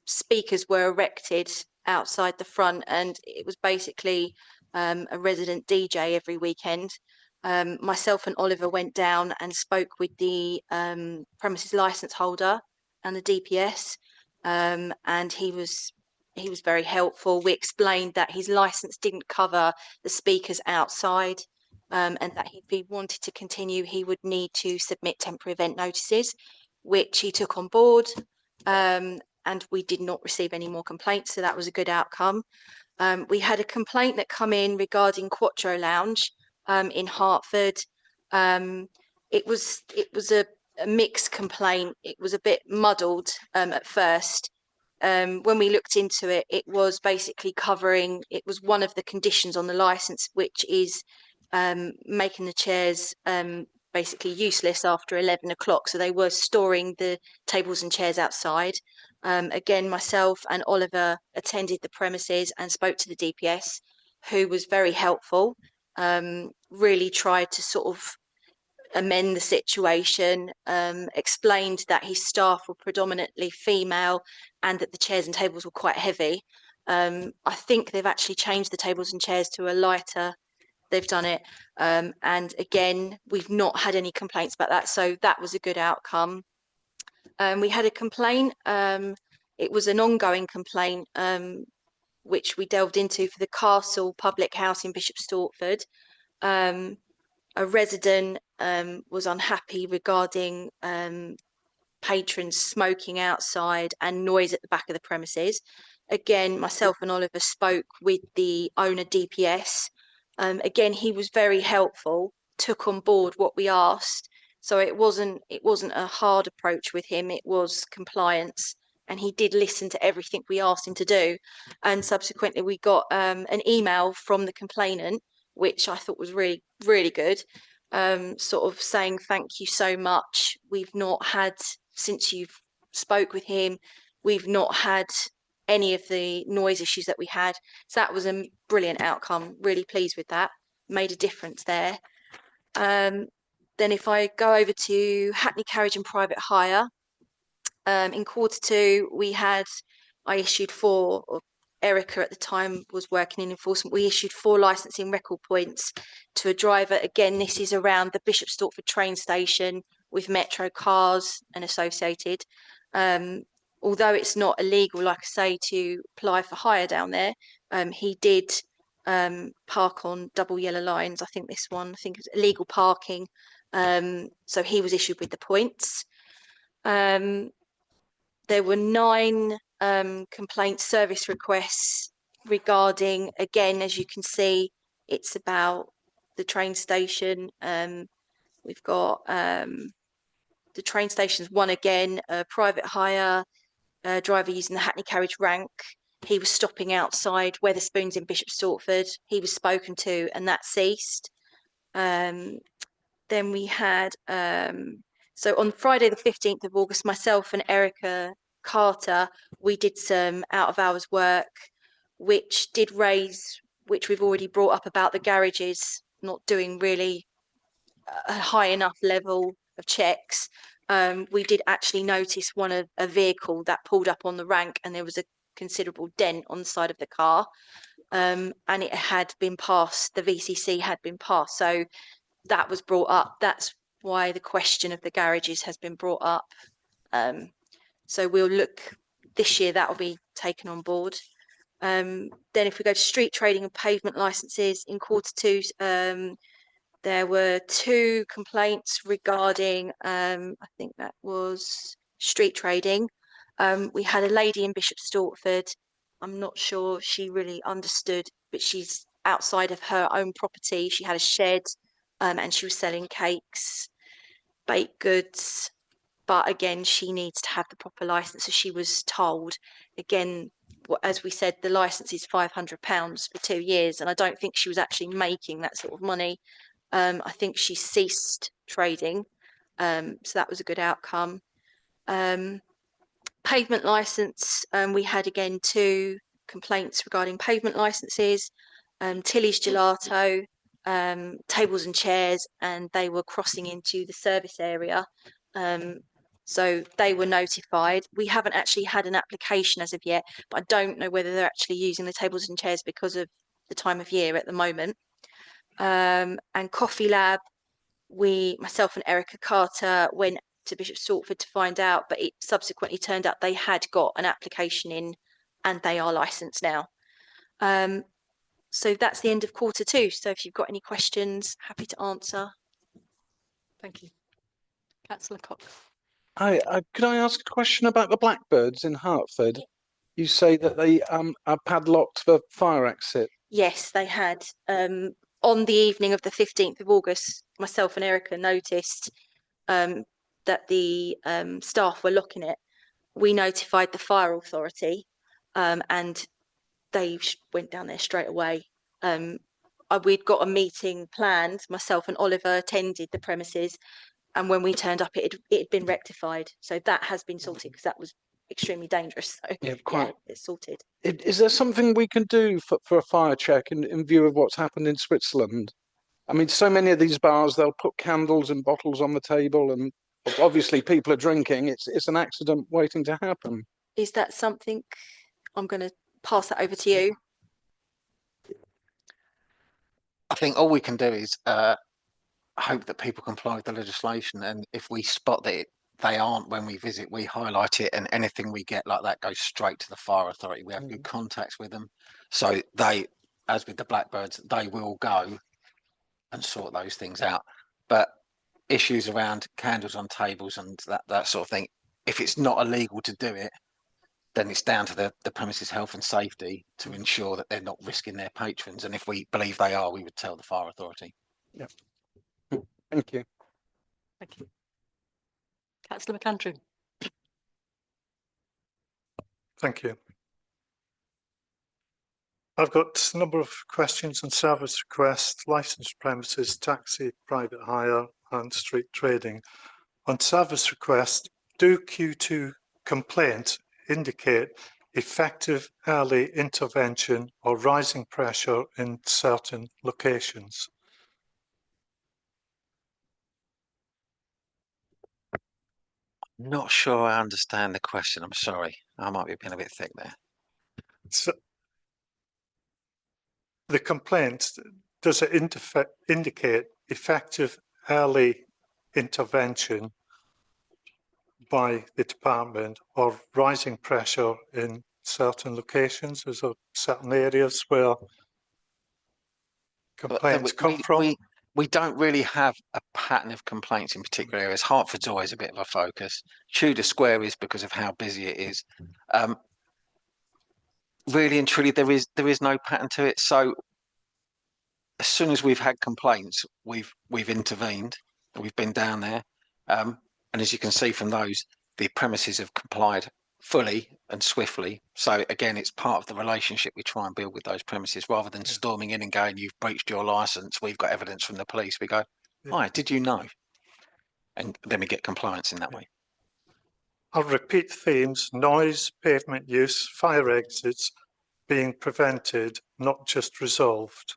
Speakers were erected outside the front, and it was basically a resident DJ every weekend. Myself and Oliver went down and spoke with the premises license holder and the DPS, and he was very helpful. We explained that his license didn't cover the speakers outside, and that if he wanted to continue, he would need to submit temporary event notices, which he took on board. And we did not receive any more complaints, so that was a good outcome. We had a complaint that come in regarding Quattro Lounge in Hertford. It was a mixed complaint. It was a bit muddled at first. When we looked into it, it was basically covering, it was one of the conditions on the license, which is making the chairs basically useless after 11 o'clock. So they were storing the tables and chairs outside. Again, myself and Oliver attended the premises and spoke to the DPS, who was very helpful. really tried to sort of amend the situation, explained that his staff were predominantly female and that the chairs and tables were quite heavy. I think they've actually changed the tables and chairs to a lighter. They've done it. And again, we've not had any complaints about that. So that was a good outcome. We had a complaint. It was an ongoing complaint, which we delved into for the Castle Public House in Bishop Stortford. A resident was unhappy regarding patrons smoking outside and noise at the back of the premises. Again, myself and Oliver spoke with the owner DPS. Again, he was very helpful, took on board what we asked. So it wasn't a hard approach with him, it was compliance. And he did listen to everything we asked him to do. And subsequently we got an email from the complainant, which I thought was really, really good. Sort of saying thank you so much. We've not had, since you've spoke with him, we've not had any of the noise issues that we had. So that was a brilliant outcome. Really pleased with that. Made a difference there. Then if I go over to Hackney Carriage and Private Hire, in Q2 I issued 4, or Erica at the time was working in enforcement. We issued 4 licensing record points to a driver. Again, this is around the Bishop Stortford train station with Metro cars and associated. Although it's not illegal, like I say, to apply for hire down there, he did park on double yellow lines. I think this one, I think it was illegal parking. So he was issued with the points. There were 9 complaint service requests regarding, again, as you can see, it's about the train station. We've got the train stations, one again, private hire, driver using the Hackney Carriage rank. He was stopping outside Wetherspoons in Bishop Stortford. He was spoken to and that ceased. Then we had, so on Friday the 15th of August, myself and Erica Carter, we did some out of hours work, which we've already brought up about the garages not doing really a high enough level of checks. We did actually notice a vehicle that pulled up on the rank and there was a considerable dent on the side of the car, and it had been passed, the VCC had been passed. So that was brought up. That's why the question of the garages has been brought up. So we'll look this year, that will be taken on board. Then if we go to street trading and pavement licenses in Q2, there were 2 complaints regarding, I think that was street trading. We had a lady in Bishop Stortford. I'm not sure she really understood, but she's outside of her own property. She had a shed, and she was selling cakes, baked goods. But again, she needs to have the proper license. So she was told, again, as we said, the license is £500 for 2 years. And I don't think she was actually making that sort of money. I think she ceased trading. So that was a good outcome. Pavement license, we had again 2 complaints regarding pavement licenses. Tilly's Gelato, tables and chairs, and they were crossing into the service area. So they were notified. We haven't actually had an application as of yet, but I don't know whether they're actually using the tables and chairs because of the time of year at the moment. And Coffee Lab, myself and Erica Carter went to Bishop Stortford to find out, but it subsequently turned out they had got an application in and they are licensed now. So that's the end of Q2. So if you've got any questions, happy to answer. Thank you. Councillor Cox. Hi, could I ask a question about the Blackbirds in Hertford? You say that they are padlocked for fire exit. Yes, they had. On the evening of the 15th of August, myself and Erica noticed that the staff were locking it. We notified the fire authority, and they went down there straight away. We'd got a meeting planned. Myself and Oliver attended the premises, and when we turned up, it had been rectified. So that has been sorted because that was extremely dangerous. So Yeah, quite. it's sorted. Is there something we can do for a fire check in view of what's happened in Switzerland? I mean, so many of these bars, they'll put candles and bottles on the table, and obviously people are drinking. It's an accident waiting to happen. Is that something, I'm going to pass that over to you. I think all we can do is hope that people comply with the legislation, and if we spot that they aren't when we visit, we highlight it, and anything we get like that goes straight to the fire authority. We have good contacts with them, so they, as with the Blackbirds, they will go and sort those things out. But issues around candles on tables and that sort of thing, if it's not illegal to do it, then it's down to the premises health and safety to ensure that they're not risking their patrons. And if we believe they are, we would tell the fire authority. Yeah. Thank you. Thank you. Councillor McAndrew. Thank you. I've got a number of questions on service request, licensed premises, taxi, private hire and street trading. On service request, do Q2 complaints indicate effective early intervention or rising pressure in certain locations? Not sure I understand the question. I'm sorry. I might be being a bit thick there. So the complaint, does it indicate effective early intervention by the department or rising pressure in certain locations? Is there certain areas where complaints come from? We don't really have a pattern of complaints in particular areas. Hertford's always a bit of a focus. Tudor Square is because of how busy it is. Really and truly, there is no pattern to it. So as soon as we've had complaints, we've intervened. We've been down there, and as you can see from those, the premises have complied fully and swiftly. So again, it's part of the relationship we try and build with those premises, rather than storming in and going, "You've breached your license. We've got evidence from the police." We go, "Hi, did you know?" And then we get compliance in that way. I'll repeat themes: noise, pavement use, fire exits being prevented, not just resolved.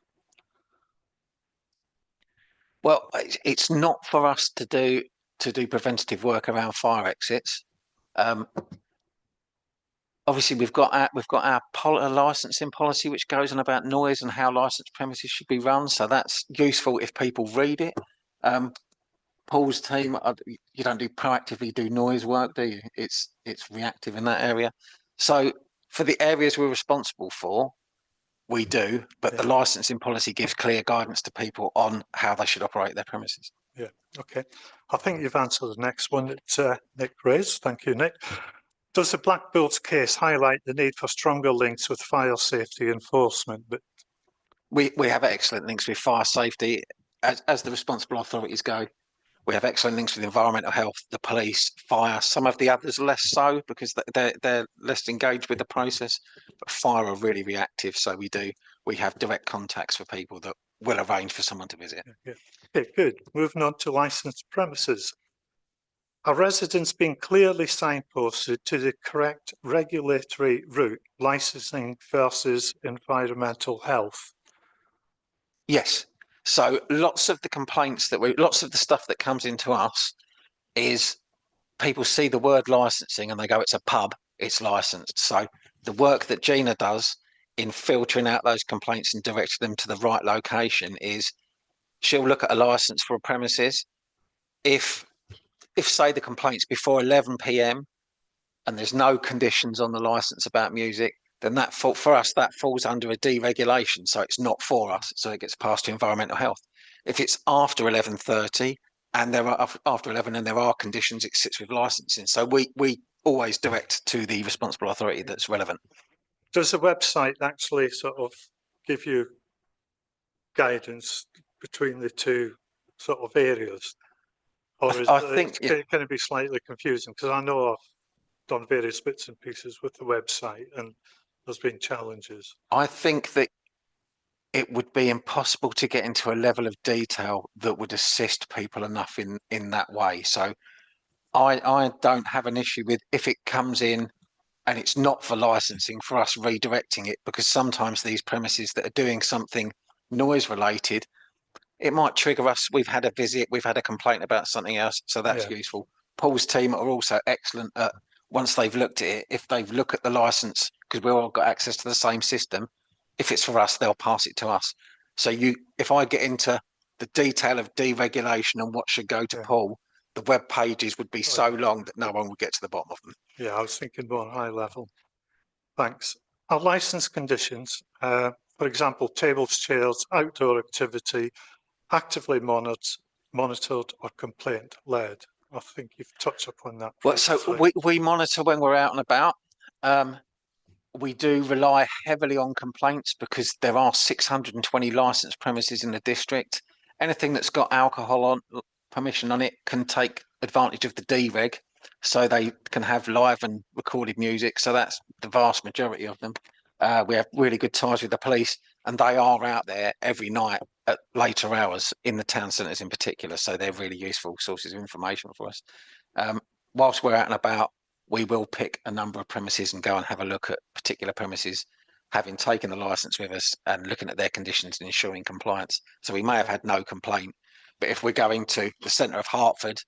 Well, it's not for us to do preventative work around fire exits. Obviously, we've got our licensing policy, which goes on about noise and how licensed premises should be run. So that's useful if people read it. Paul's team, you don't proactively do noise work, do you? It's reactive in that area. So for the areas we're responsible for, we do, but the licensing policy gives clear guidance to people on how they should operate their premises. Yeah, okay. I think you've answered the next one that Nick raised. Thank you, Nick. Does the Blackbirds case highlight the need for stronger links with fire safety enforcement? But we have excellent links with fire safety. As the responsible authorities go, we have excellent links with environmental health, the police, fire. Some of the others less so because they're less engaged with the process. But fire are really reactive, so we have direct contacts for people that will arrange for someone to visit. yeah. Okay, good. Moving on to licensed premises. Are residents being clearly signposted to the correct regulatory route, licensing versus environmental health? Yes. So lots of the stuff that comes into us is people see the word licensing and they go, "It's a pub, it's licensed." So the work that Gina does in filtering out those complaints and directing them to the right location is she'll look at a license for a premises. If say the complaint's before 11 p.m. and there's no conditions on the license about music, then that falls under a deregulation, so it's not for us, so it gets passed to environmental health. If it's after 11:30 and after 11 and there are conditions, it sits with licensing. So we always direct to the responsible authority that's relevant. Does the website actually sort of give you guidance between the two sort of areas? Or can it be slightly confusing? Because I know I've done various bits and pieces with the website and there's been challenges. I think that it would be impossible to get into a level of detail that would assist people enough in that way. So I don't have an issue with if it comes in and it's not for licensing, for us redirecting it, because sometimes these premises that are doing something noise related it might trigger us. We've had a visit, we've had a complaint about something else, so that's Yeah. useful. Paul's team are also excellent at, once they've looked at it, if they've looked at the license, because we've all got access to the same system, if it's for us, they'll pass it to us. So if I get into the detail of deregulation and what should go to Yeah. Paul, the web pages would be so long that no one would get to the bottom of them. Yeah, I was thinking more high level. Thanks. Our license conditions, for example, tables, chairs, outdoor activity, actively monitored or complaint led. I think you've touched upon that. Well, so we monitor when we're out and about. We do rely heavily on complaints because there are 620 licensed premises in the district. Anything that's got alcohol on permission on it can take advantage of the DREG, so they can have live and recorded music. So that's the vast majority of them. We have really good ties with the police, and they are out there every night at later hours in the town centres in particular. So they're really useful sources of information for us. Whilst we're out and about, we will pick a number of premises and go and have a look at particular premises, having taken the license with us and looking at their conditions and ensuring compliance. So we may have had no complaint, but if we're going to the centre of Hertford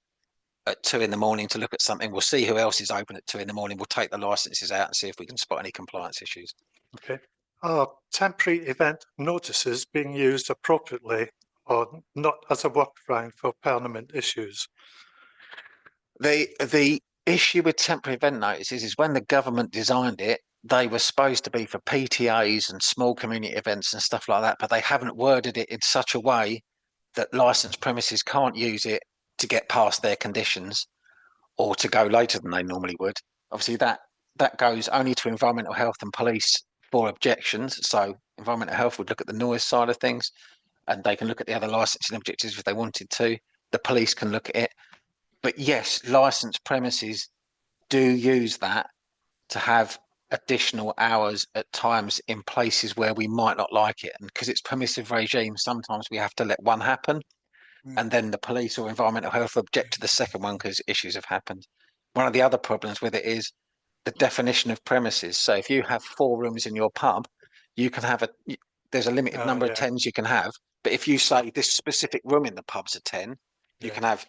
at 2 in the morning to look at something, we'll see who else is open at 2 in the morning. We'll take the licenses out and see if we can spot any compliance issues. Okay. Are temporary event notices being used appropriately or not as a workaround for permanent issues? The issue with temporary event notices is when the government designed it, they were supposed to be for PTAs and small community events and stuff like that, but they haven't worded it in such a way that licensed premises can't use it to get past their conditions or to go later than they normally would. Obviously, that goes only to environmental health and police for objections. So environmental health would look at the noise side of things, and they can look at the other licensing objectives if they wanted to. The police can look at it. But yes, licensed premises do use that to have additional hours at times in places where we might not like it. And because it's permissive regime, sometimes we have to let one happen. And then the police or environmental health object to the second one because issues have happened. One of the other problems with it is the definition of premises. So if you have 4 rooms in your pub, you can have there's a limited number of 10s you can have. But if you say this specific room in the pub's a 10, you can have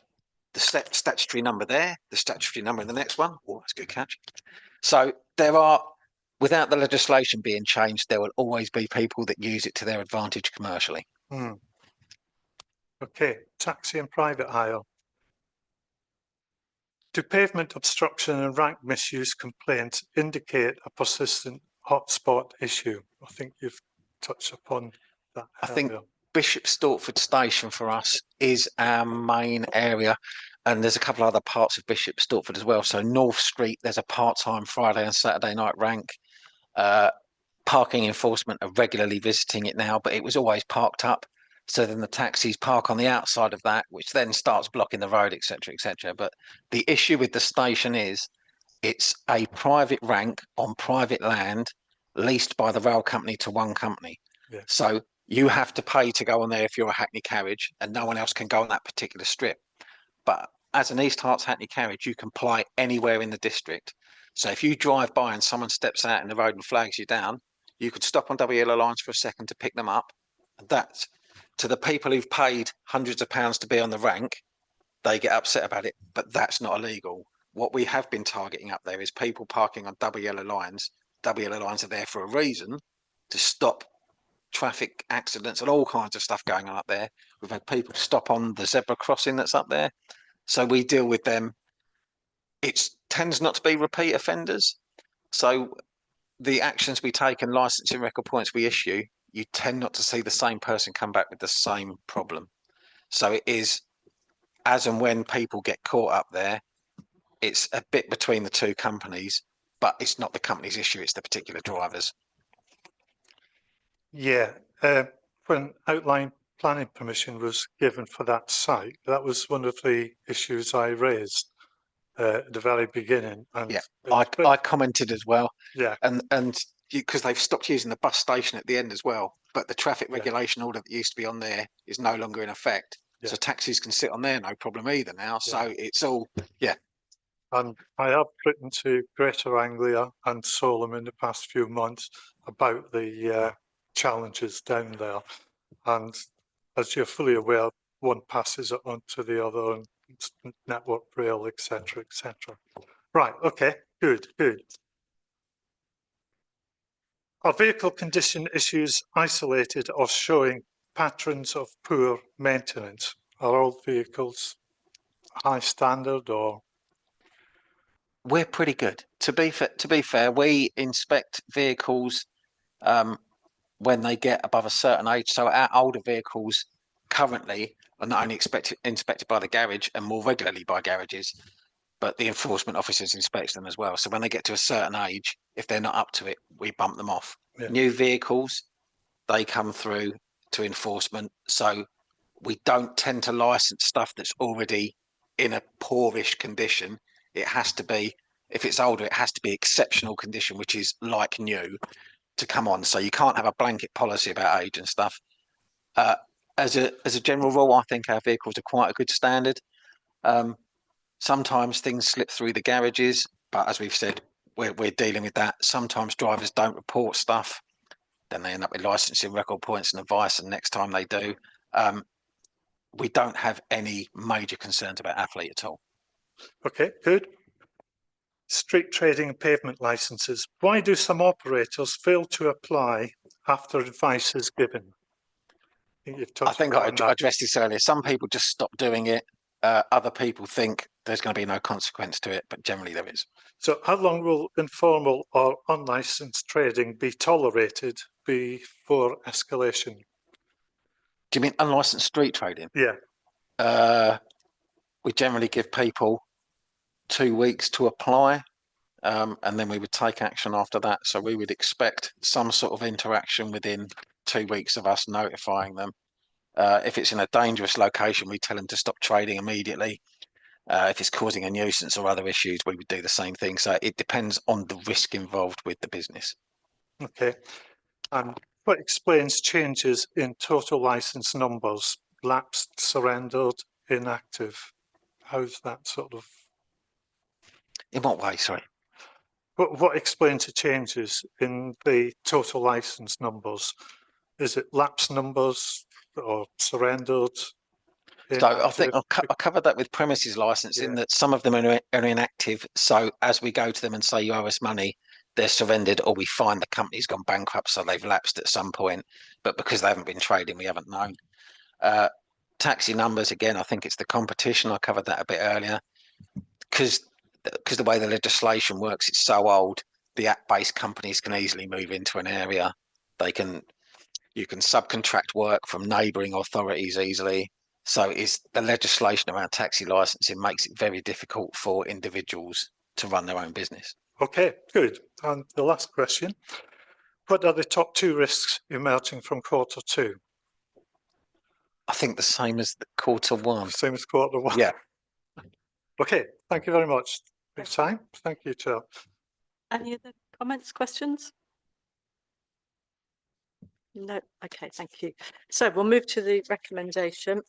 the statutory number there, the statutory number in the next one. Oh, that's a good catch. So there are, without the legislation being changed, there will always be people that use it to their advantage commercially. Okay, taxi and private hire. Do pavement obstruction and rank misuse complaints indicate a persistent hotspot issue? I think you've touched upon that. I think Bishop Stortford Station for us is our main area, and there's a couple of other parts of Bishop Stortford as well. So North Street, there's a part-time Friday and Saturday night rank. Parking enforcement are regularly visiting it now, but it was always parked up. So then the taxis park on the outside of that, which then starts blocking the road, etc., etc. But the issue with the station is it's a private rank on private land leased by the rail company to one company. Yeah. So you have to pay to go on there if you're a Hackney carriage, and no one else can go on that particular strip. But as an East Herts Hackney carriage, you can ply anywhere in the district. So if you drive by and someone steps out in the road and flags you down, you could stop on double yellow lines for a second to pick them up. And that's, to the people who've paid hundreds of pounds to be on the rank, they get upset about it, but that's not illegal. What we have been targeting up there is people parking on double yellow lines. Double yellow lines are there for a reason, to stop traffic accidents and all kinds of stuff going on up there. We've had people stop on the zebra crossing that's up there. So we deal with them. It tends not to be repeat offenders. So the actions we take and licensing record points we issue, you tend not to see the same person come back with the same problem. So it is, as and when people get caught up there, it's a bit between the two companies, but it's not the company's issue, it's the particular drivers. Yeah, when outline planning permission was given for that site, that was one of the issues I raised at the very beginning. And yeah, I commented as well. Yeah, and because they've stopped using the bus station at the end as well, but the traffic regulation order that used to be on there is no longer in effect. So taxis can sit on there, no problem either now. So it's all, And I have written to Greater Anglia and Solent in the past few months about the challenges down there. And as you're fully aware, one passes it on to the other and it's Network Rail, etc., etc. Right, okay, good, good. Are vehicle condition issues isolated or showing patterns of poor maintenance? Are all vehicles high standard or? We're pretty good. To be fair, we inspect vehicles when they get above a certain age. So our older vehicles currently are not only inspected by the garage and more regularly by garages, but the enforcement officers inspect them as well. So when they get to a certain age, if they're not up to it, we bump them off. Yeah. New vehicles, they come through to enforcement. So we don't tend to license stuff that's already in a poorish condition. It has to be, if it's older, it has to be exceptional condition, which is like new, to come on. So you can't have a blanket policy about age and stuff. As a general rule, I think our vehicles are quite a good standard. Sometimes things slip through the garages, but as we've said, we're dealing with that. Sometimes drivers don't report stuff, then they end up with licensing record points and advice, and next time they do. We don't have any major concerns about our fleet at all. Okay, good. Street trading and pavement licenses. Why do some operators fail to apply after advice is given? I think I addressed this earlier. Some people just stop doing it. Other people think there's going to be no consequence to it, but generally there is. So how long will informal or unlicensed trading be tolerated before escalation? Do you mean unlicensed street trading? Yeah. We generally give people 2 weeks to apply, and then we would take action after that. So we would expect some sort of interaction within 2 weeks of us notifying them. If it's in a dangerous location, we tell them to stop trading immediately. If it's causing a nuisance or other issues, we would do the same thing. So it depends on the risk involved with the business. Okay. And what explains changes in total license numbers? Lapsed, surrendered, inactive? How's that sort of? In what way, sorry? What explains the changes in the total license numbers? Is it lapsed numbers or surrendered? So I think inactive? I covered that with premises license in that some of them are inactive. So as we go to them and say you owe us money, they're surrendered, or we find the company's gone bankrupt, so they've lapsed at some point. But because they haven't been trading, we haven't known. Taxi numbers, again, I think it's the competition. I covered that a bit earlier. Because the way the legislation works, it's so old, the app-based companies can easily move into an area. You can subcontract work from neighbouring authorities easily. So is the legislation around taxi licensing makes it very difficult for individuals to run their own business. Okay, good. And the last question, what are the top 2 risks emerging from Q2? I think the same as the Q1. Same as Q1? Yeah. Okay, thank you very much for your time. Thank you, Chair. Any other comments, questions? No, okay, thank you. So we'll move to the recommendation.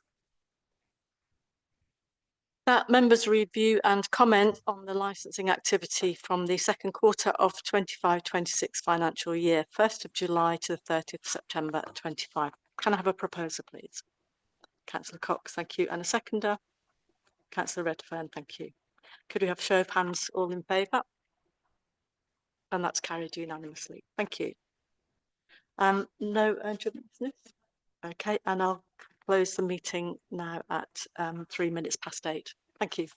That members review and comment on the licensing activity from the second quarter of 25-26 financial year, 1st of July to the 30th of September 25. Can I have a proposal, please? Councillor Cox, thank you. And a seconder? Councillor Redfern, thank you. Could we have a show of hands all in favour? And that's carried unanimously. Thank you. No urgent business? Okay, and I'll close the meeting now at 8:03. Thank you.